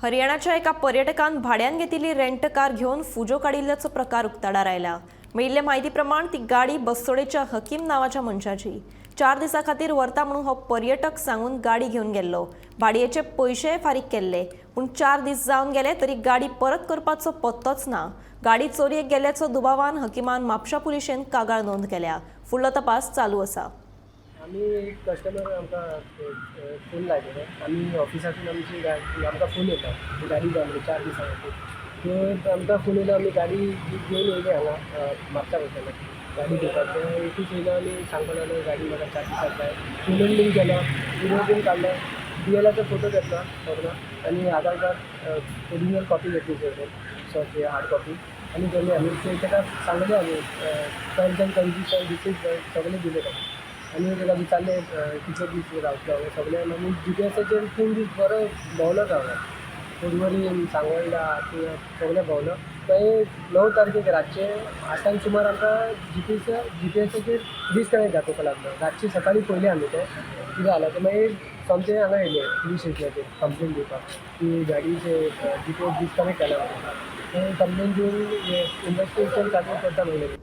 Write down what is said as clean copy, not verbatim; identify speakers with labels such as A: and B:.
A: हरियाणाच्या एका पर्यटकान भाड्यान घेतिल्ली रेंट कार घेऊन फुजो काडिल्ल्याचो प्रकार उक्ताडार आयला। मेळिल्ले माहिती प्रमाण ती गाडी बस्तोडेच्या हकीम नावाच्या मनशाची 4 दिसां खातीर व्हरता म्हणून हो पर्यटक सांगून गाडी घेऊन गेल्लो। भाडयेचे पयशे फारीक केल्ले, पूण 4 दीस जावन गेले तरी गाडी परत करपाचो पत्तोच ना। गाडी चोरयेक गेल्ल्याचो दुबावान हकीमान म्हापशा पुलिशेन कागाळ नोंद केल्या। फुडलो तपास चालू आसा।
B: आम्ही एक कस्टमर आमकां फोन लायलेलो, आमी ऑफिसांतून आमची गाडी आमकां फोन येता की गाडी जाय म्हणून 4 दिसां खातीर। तर आमकां फोन येयलो, आमी गाडी घेवन येयले हांगा म्हापसा वयताले गाडी घेवपाक। ते एकूच येयलो आनी सांगपा लागलो गाडी म्हाका 4 दिसांक जाय। पेमेंट बीन केलो, विडियो बीन काडलो, DLRचो फोटो घेतलो सगळो आनी आधार कार्ड ओरिजिनल कॉपी घेतली सगळी हार्ड कॉपी आनी गेले आमी। ताका सांगलें आमी टर्म्स एंड कंडिशन डिसीज सगळे दिले ताका आनी ताका विचारलें कितले दीस रावतलो सगळें। आनी GPS-चेर 3 दीस बरो भोंवलो रावलो, पर्वरी सांगोळडा सगळें भोंवलो। थंय 9 तारखेक रातचे 8 सुमार आमकां GPS-चेर डिस्कनेक्ट दाखोवपाक लागलो। रातचे सकाळीं पयलें आमी तें कितें जालें तें मागीर सोमतें हांगा येयलें पुलीस स्टेशनाचेर कंप्लेन दिवपाक की गाडीचे GPS डिस्कनेक्ट केला म्हणून। कंप्लेन दिवन इन्वेस्टिगेशन चालू करता म्हणलें।